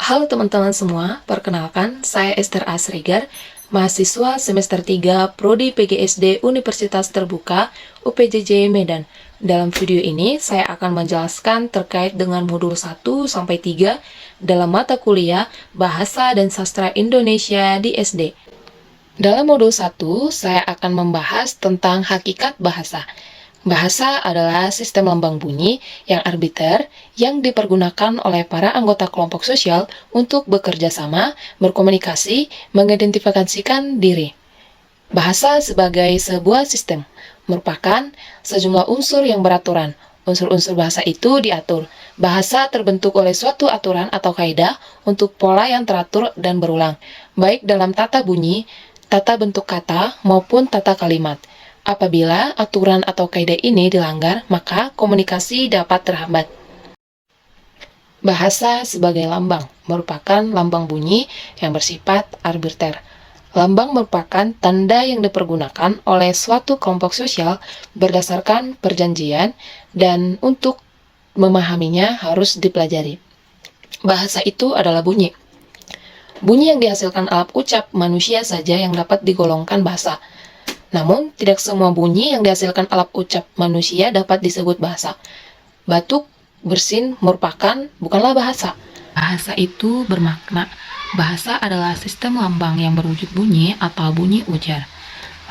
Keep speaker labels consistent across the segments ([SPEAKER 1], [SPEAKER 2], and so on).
[SPEAKER 1] Halo teman-teman semua, perkenalkan saya Esther Asrigar, mahasiswa semester 3 Prodi PGSD Universitas Terbuka UPJJ Medan. Dalam video ini saya akan menjelaskan terkait dengan modul 1-3 dalam mata kuliah Bahasa dan Sastra Indonesia di SD. Dalam modul 1, saya akan membahas tentang hakikat bahasa. Bahasa adalah sistem lambang bunyi yang arbiter yang dipergunakan oleh para anggota kelompok sosial untuk bekerja sama, berkomunikasi, mengidentifikasikan diri. Bahasa sebagai sebuah sistem merupakan sejumlah unsur yang beraturan. Unsur-unsur bahasa itu diatur. Bahasa terbentuk oleh suatu aturan atau kaidah untuk pola yang teratur dan berulang, baik dalam tata bunyi, tata bentuk kata, maupun tata kalimat. Apabila aturan atau kaidah ini dilanggar, maka komunikasi dapat terhambat. Bahasa sebagai lambang merupakan lambang bunyi yang bersifat arbiter. Lambang merupakan tanda yang dipergunakan oleh suatu kelompok sosial berdasarkan perjanjian dan untuk memahaminya harus dipelajari. Bahasa itu adalah bunyi. Bunyi yang dihasilkan alat ucap manusia saja yang dapat digolongkan bahasa. Namun, tidak semua bunyi yang dihasilkan alat ucap manusia dapat disebut bahasa. Batuk, bersin bukanlah bahasa. Bahasa itu bermakna. Bahasa adalah sistem lambang yang berwujud bunyi atau bunyi ujar.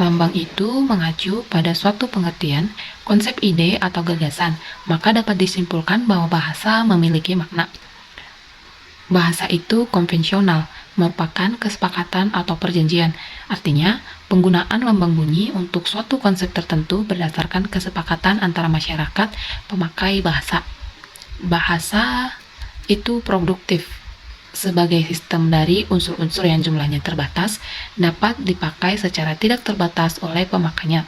[SPEAKER 1] Lambang itu mengacu pada suatu pengertian, konsep ide atau gagasan, maka dapat disimpulkan bahwa bahasa memiliki makna. Bahasa itu konvensional, merupakan kesepakatan atau perjanjian. Artinya, penggunaan lambang bunyi untuk suatu konsep tertentu berdasarkan kesepakatan antara masyarakat pemakai bahasa. Bahasa itu produktif. Sebagai sistem dari unsur-unsur yang jumlahnya terbatas, dapat dipakai secara tidak terbatas oleh pemakainya.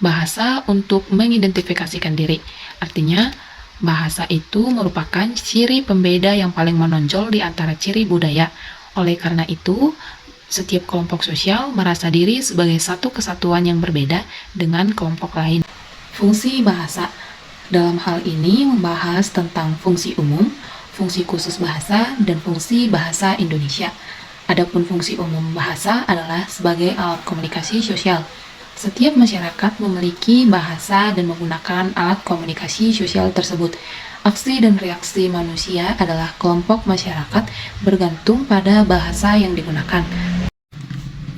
[SPEAKER 1] Bahasa untuk mengidentifikasikan diri. Artinya, bahasa itu merupakan ciri pembeda yang paling menonjol di antara ciri budaya. Oleh karena itu, setiap kelompok sosial merasa diri sebagai satu kesatuan yang berbeda dengan kelompok lain. Fungsi bahasa dalam hal ini membahas tentang fungsi umum, fungsi khusus bahasa, dan fungsi bahasa Indonesia. Adapun fungsi umum bahasa adalah sebagai alat komunikasi sosial. Setiap masyarakat memiliki bahasa dan menggunakan alat komunikasi sosial tersebut. Aksi dan reaksi manusia adalah kelompok masyarakat bergantung pada bahasa yang digunakan.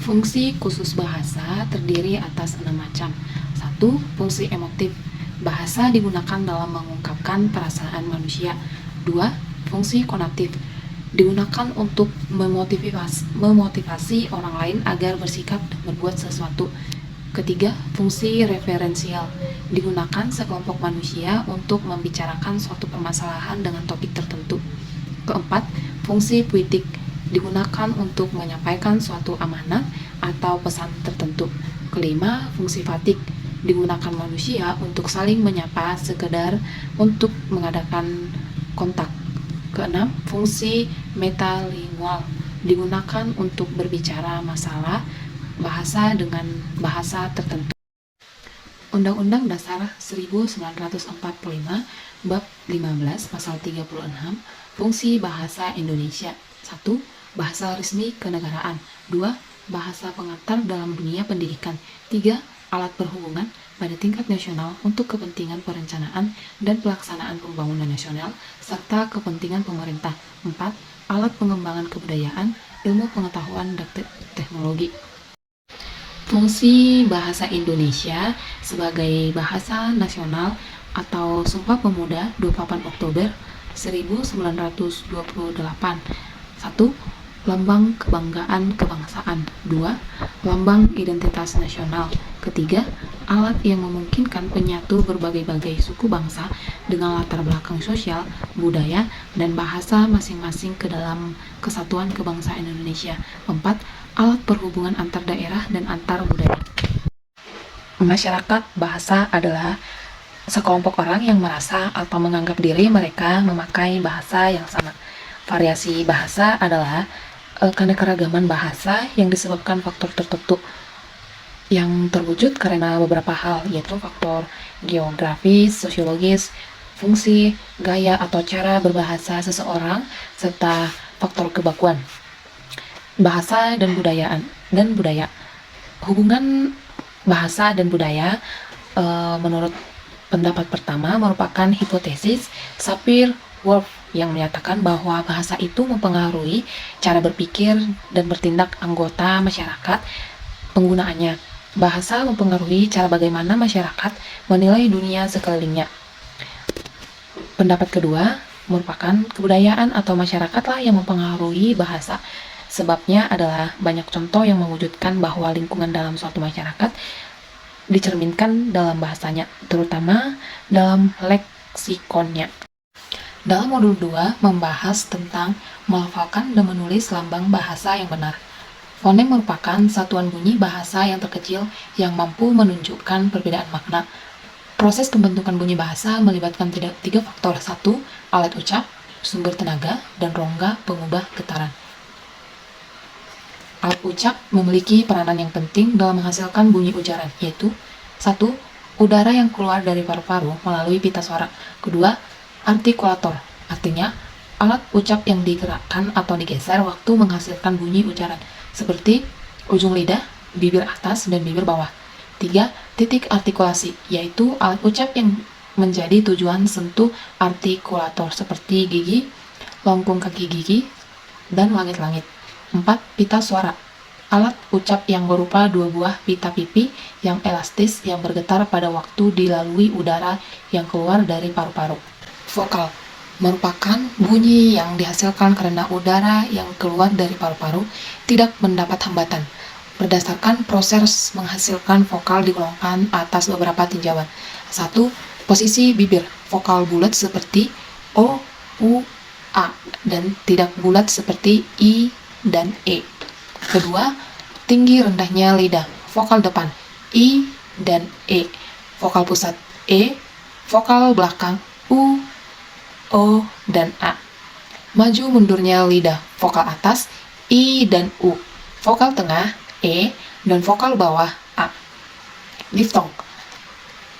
[SPEAKER 1] Fungsi khusus bahasa terdiri atas 6 macam. 1. Fungsi emotif. Bahasa digunakan dalam mengungkapkan perasaan manusia. 2. Fungsi konatif. Digunakan untuk memotivasi orang lain agar bersikap dan berbuat sesuatu. Ketiga, fungsi referensial. Digunakan sekelompok manusia untuk membicarakan suatu permasalahan dengan topik tertentu. Keempat, fungsi puitik. Digunakan untuk menyampaikan suatu amanat atau pesan tertentu. Kelima, fungsi fatik. Digunakan manusia untuk saling menyapa sekedar untuk mengadakan kontak. Keenam, fungsi metalingual. Digunakan untuk berbicara masalah bahasa dengan bahasa tertentu. Undang-Undang Dasar 1945 Bab 15 Pasal 36 Fungsi Bahasa Indonesia. 1. Bahasa resmi kenegaraan. 2. Bahasa pengantar dalam dunia pendidikan. 3. Alat perhubungan pada tingkat nasional untuk kepentingan perencanaan dan pelaksanaan pembangunan nasional serta kepentingan pemerintah. 4. Alat pengembangan kebudayaan, ilmu pengetahuan dan teknologi. Fungsi bahasa Indonesia sebagai bahasa nasional atau Sumpah Pemuda 28 Oktober 1928. 1. Lambang kebanggaan kebangsaan. 2. Lambang identitas nasional. Ketiga, alat yang memungkinkan penyatu berbagai-bagai suku bangsa dengan latar belakang sosial, budaya, dan bahasa masing-masing ke dalam kesatuan kebangsaan Indonesia. 4. Alat perhubungan antar daerah dan antar budaya. Masyarakat bahasa adalah sekelompok orang yang merasa atau menganggap diri mereka memakai bahasa yang sama. Variasi bahasa adalah keanekaragaman bahasa yang disebabkan faktor tertentu yang terwujud karena beberapa hal, yaitu faktor geografis, sosiologis, fungsi, gaya atau cara berbahasa seseorang, serta Faktor kebakuan. Bahasa dan budaya. Hubungan bahasa dan budaya menurut pendapat pertama merupakan hipotesis Sapir-Whorf yang menyatakan bahwa bahasa itu mempengaruhi cara berpikir dan bertindak anggota masyarakat penggunaannya. Bahasa mempengaruhi cara bagaimana masyarakat menilai dunia sekelilingnya. Pendapat kedua merupakan kebudayaan atau masyarakatlah yang mempengaruhi bahasa. Sebabnya adalah banyak contoh yang mewujudkan bahwa lingkungan dalam suatu masyarakat dicerminkan dalam bahasanya, terutama dalam leksikonnya. Dalam modul 2 membahas tentang melafalkan dan menulis lambang bahasa yang benar. Fonem merupakan satuan bunyi bahasa yang terkecil yang mampu menunjukkan perbedaan makna. Proses pembentukan bunyi bahasa melibatkan tiga faktor. 1. Alat ucap, sumber tenaga, dan rongga pengubah getaran. Alat ucap memiliki peranan yang penting dalam menghasilkan bunyi ujaran, yaitu 1. Udara yang keluar dari paru-paru melalui pita suara. 2. Artikulator, artinya alat ucap yang digerakkan atau digeser waktu menghasilkan bunyi ujaran, seperti ujung lidah, bibir atas, dan bibir bawah. 3. Titik artikulasi, yaitu alat ucap yang menjadi tujuan sentuh artikulator, seperti gigi, lengkung kaki gigi, dan langit-langit. 4. Pita suara, alat ucap yang berupa dua buah pita pipi yang elastis yang bergetar pada waktu dilalui udara yang keluar dari paru-paru. Vokal merupakan bunyi yang dihasilkan karena udara yang keluar dari paru-paru tidak mendapat hambatan. Berdasarkan proses menghasilkan vokal digolongkan atas beberapa tinjauan. 1. Posisi bibir, vokal bulat seperti O, U, A, dan tidak bulat seperti I dan E. 2. Tinggi rendahnya lidah, vokal depan I dan E, vokal pusat E, vokal belakang U, O, dan A. Maju mundurnya lidah, vokal atas I dan U, vokal tengah E, dan vokal bawah A. Diftong,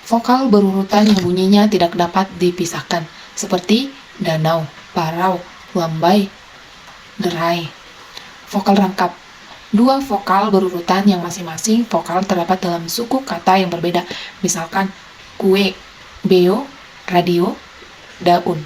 [SPEAKER 1] vokal berurutan yang bunyinya tidak dapat dipisahkan, seperti danau, parau, lambai, derai. Vokal rangkap, dua vokal berurutan yang masing-masing vokal terdapat dalam suku kata yang berbeda, misalkan kue, beo, radio, daun.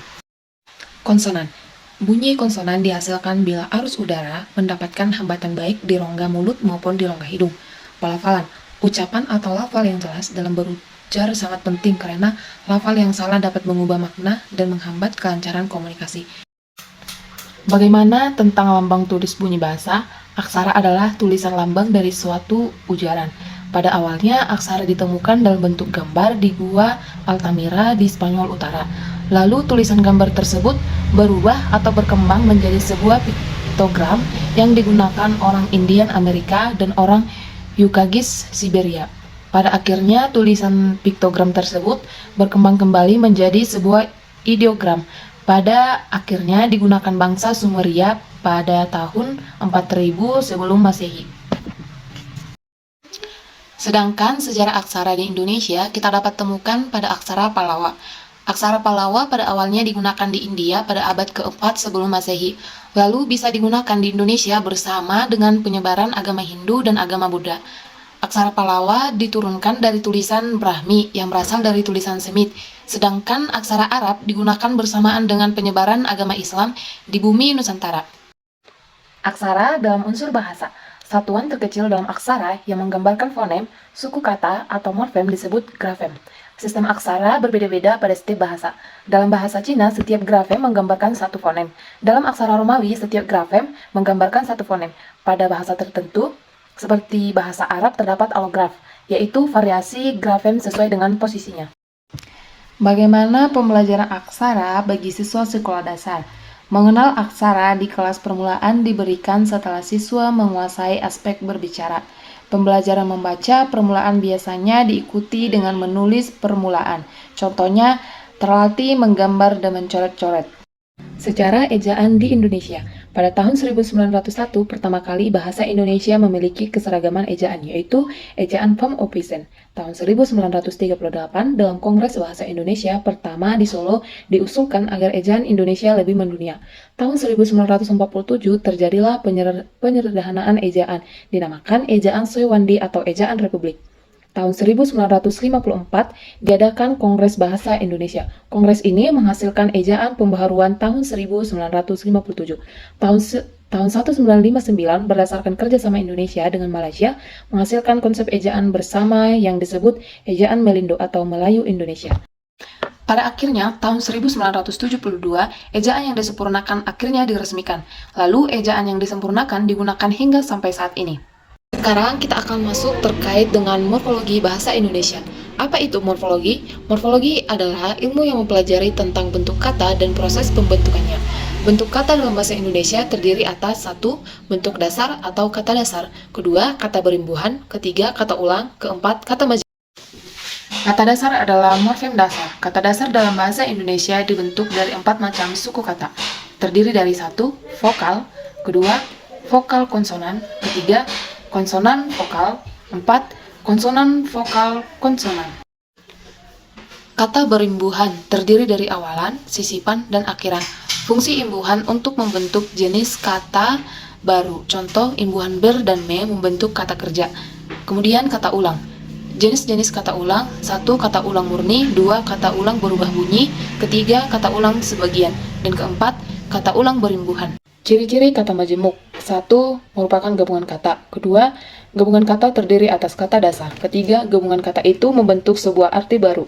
[SPEAKER 1] Konsonan, bunyi konsonan dihasilkan bila arus udara mendapatkan hambatan baik di rongga mulut maupun di rongga hidung. Pelafalan, ucapan atau lafal yang jelas dalam berujar sangat penting karena lafal yang salah dapat mengubah makna dan menghambat kelancaran komunikasi. Bagaimana tentang lambang tulis bunyi bahasa? Aksara adalah tulisan lambang dari suatu ujaran. Pada awalnya, aksara ditemukan dalam bentuk gambar di Gua Altamira di Spanyol Utara. Lalu tulisan gambar tersebut berubah atau berkembang menjadi sebuah piktogram yang digunakan orang Indian Amerika dan orang Yukagis Siberia. Pada akhirnya tulisan piktogram tersebut berkembang kembali menjadi sebuah ideogram. Pada akhirnya digunakan bangsa Sumeria pada tahun 4000 sebelum Masehi. Sedangkan sejarah aksara di Indonesia kita dapat temukan pada aksara Pallawa. Aksara Pallawa pada awalnya digunakan di India pada abad ke-4 sebelum Masehi, lalu bisa digunakan di Indonesia bersama dengan penyebaran agama Hindu dan agama Buddha. Aksara Pallawa diturunkan dari tulisan Brahmi yang berasal dari tulisan Semit, sedangkan aksara Arab digunakan bersamaan dengan penyebaran agama Islam di bumi Nusantara. Aksara dalam unsur bahasa, satuan terkecil dalam aksara yang menggambarkan fonem, suku kata, atau morfem disebut grafem. Sistem aksara berbeda-beda pada setiap bahasa. Dalam bahasa Cina, setiap grafem menggambarkan satu fonem. Dalam aksara Romawi, setiap grafem menggambarkan satu fonem. Pada bahasa tertentu, seperti bahasa Arab, terdapat allograf, yaitu variasi grafem sesuai dengan posisinya. Bagaimana pembelajaran aksara bagi siswa sekolah dasar? Mengenal aksara di kelas permulaan diberikan setelah siswa menguasai aspek berbicara. Pembelajaran membaca permulaan biasanya diikuti dengan menulis permulaan. Contohnya, terlatih menggambar dan mencoret-coret. Sejarah ejaan di Indonesia. Pada tahun 1901, pertama kali bahasa Indonesia memiliki keseragaman ejaan, yaitu ejaan Van Ophuijsen. Tahun 1938, dalam Kongres Bahasa Indonesia pertama di Solo, diusulkan agar ejaan Indonesia lebih mendunia. Tahun 1947, terjadilah penyederhanaan ejaan, dinamakan ejaan Sewandi atau ejaan Republik. Tahun 1954 diadakan Kongres Bahasa Indonesia. Kongres ini menghasilkan ejaan pembaharuan tahun 1957. Tahun 1959 berdasarkan kerjasama Indonesia dengan Malaysia menghasilkan konsep ejaan bersama yang disebut ejaan Melindo atau Melayu Indonesia. Pada akhirnya, tahun 1972, ejaan yang disempurnakan akhirnya diresmikan. Lalu, ejaan yang disempurnakan digunakan hingga sampai saat ini. Sekarang kita akan masuk terkait dengan morfologi bahasa Indonesia. Apa itu morfologi? Morfologi adalah ilmu yang mempelajari tentang bentuk kata dan proses pembentukannya. Bentuk kata dalam bahasa Indonesia terdiri atas 1. Bentuk dasar atau kata dasar, kedua, kata berimbuhan, ketiga, kata ulang, keempat, kata majemuk. Kata dasar adalah morfem dasar. Kata dasar dalam bahasa Indonesia dibentuk dari 4 macam suku kata. Terdiri dari 1. Vokal, kedua, vokal konsonan, ketiga, konsonan vokal, 4. Konsonan vokal konsonan. Kata berimbuhan terdiri dari awalan, sisipan, dan akhiran. Fungsi imbuhan untuk membentuk jenis kata baru. Contoh, imbuhan ber dan me membentuk kata kerja. Kemudian kata ulang. Jenis-jenis kata ulang: 1. Kata ulang murni, 2. Kata ulang berubah bunyi, ketiga, kata ulang sebagian, dan keempat, kata ulang berimbuhan. Ciri-ciri kata majemuk: 1. Merupakan gabungan kata. Kedua, gabungan kata terdiri atas kata dasar. Ketiga, gabungan kata itu membentuk sebuah arti baru.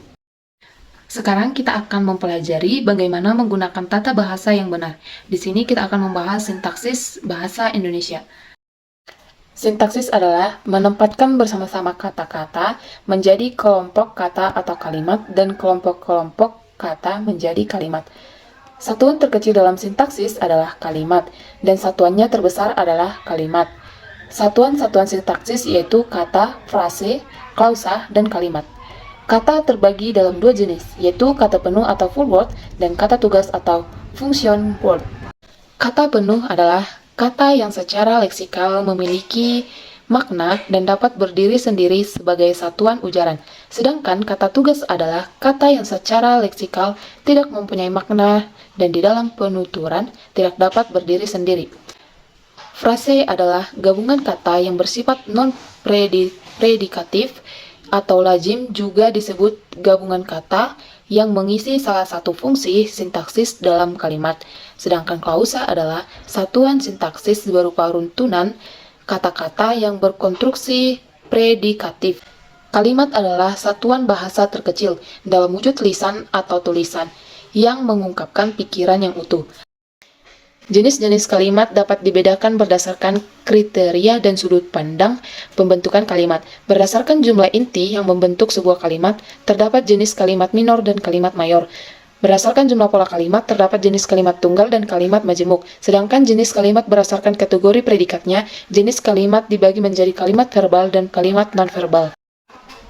[SPEAKER 1] Sekarang kita akan mempelajari bagaimana menggunakan tata bahasa yang benar. Di sini kita akan membahas sintaksis bahasa Indonesia. Sintaksis adalah menempatkan bersama-sama kata-kata menjadi kelompok kata atau kalimat dan kelompok-kelompok kata menjadi kalimat. Satuan terkecil dalam sintaksis adalah kalimat, dan satuannya terbesar adalah kalimat. Satuan-satuan sintaksis yaitu kata, frase, klausa, dan kalimat. Kata terbagi dalam 2 jenis, yaitu kata penuh atau full word dan kata tugas atau function word. Kata penuh adalah kata yang secara leksikal memiliki makna dan dapat berdiri sendiri sebagai satuan ujaran. Sedangkan kata tugas adalah kata yang secara leksikal tidak mempunyai makna dan di dalam penuturan tidak dapat berdiri sendiri. Frase adalah gabungan kata yang bersifat non-predikatif atau lazim, juga disebut gabungan kata yang mengisi salah satu fungsi sintaksis dalam kalimat. Sedangkan klausa adalah satuan sintaksis berupa runtunan kata-kata yang berkonstruksi predikatif. Kalimat adalah satuan bahasa terkecil dalam wujud lisan atau tulisan yang mengungkapkan pikiran yang utuh. Jenis-jenis kalimat dapat dibedakan berdasarkan kriteria dan sudut pandang pembentukan kalimat. Berdasarkan jumlah inti yang membentuk sebuah kalimat, terdapat jenis kalimat minor dan kalimat mayor. Berdasarkan jumlah pola kalimat, terdapat jenis kalimat tunggal dan kalimat majemuk. Sedangkan jenis kalimat berdasarkan kategori predikatnya, jenis kalimat dibagi menjadi kalimat verbal dan kalimat nonverbal.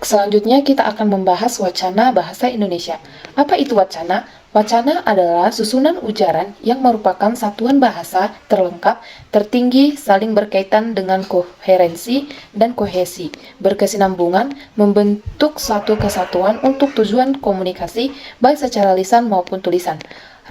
[SPEAKER 1] Selanjutnya kita akan membahas wacana bahasa Indonesia. Apa itu wacana? Wacana adalah susunan ujaran yang merupakan satuan bahasa terlengkap, tertinggi, saling berkaitan dengan koherensi dan kohesi, berkesinambungan, membentuk satu kesatuan untuk tujuan komunikasi, baik secara lisan maupun tulisan.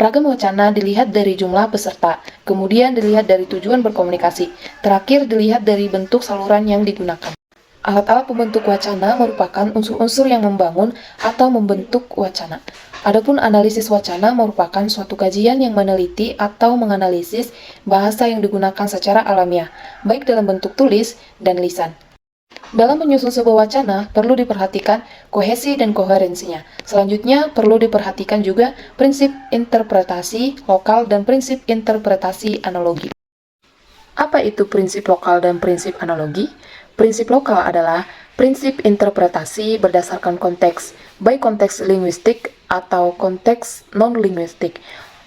[SPEAKER 1] Ragam wacana dilihat dari jumlah peserta, kemudian dilihat dari tujuan berkomunikasi, terakhir dilihat dari bentuk saluran yang digunakan. Alat-alat pembentuk wacana merupakan unsur-unsur yang membangun atau membentuk wacana. Adapun analisis wacana merupakan suatu kajian yang meneliti atau menganalisis bahasa yang digunakan secara alamiah, baik dalam bentuk tulis dan lisan. Dalam menyusun sebuah wacana, perlu diperhatikan kohesi dan koherensinya. Selanjutnya, perlu diperhatikan juga prinsip interpretasi lokal dan prinsip interpretasi analogi. Apa itu prinsip lokal dan prinsip analogi? Prinsip lokal adalah prinsip interpretasi berdasarkan konteks, baik konteks linguistik atau konteks non-linguistik.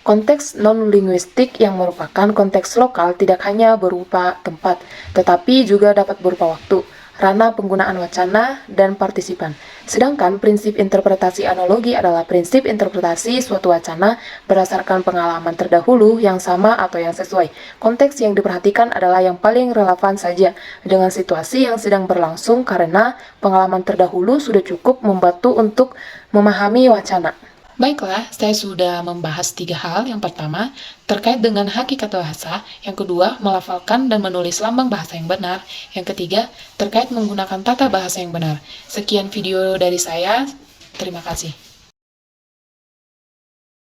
[SPEAKER 1] Konteks non-linguistik yang merupakan konteks lokal tidak hanya berupa tempat, tetapi juga dapat berupa waktu. ranah penggunaan wacana, dan partisipan. Sedangkan prinsip interpretasi analogi adalah prinsip interpretasi suatu wacana berdasarkan pengalaman terdahulu yang sama atau yang sesuai. Konteks yang diperhatikan adalah yang paling relevan saja dengan situasi yang sedang berlangsung karena pengalaman terdahulu sudah cukup membantu untuk memahami wacana. Baiklah, saya sudah membahas 3 hal. Yang pertama, terkait dengan hakikat bahasa. Yang kedua, melafalkan dan menulis lambang bahasa yang benar. Yang ketiga, terkait menggunakan tata bahasa yang benar. Sekian video dari saya. Terima kasih.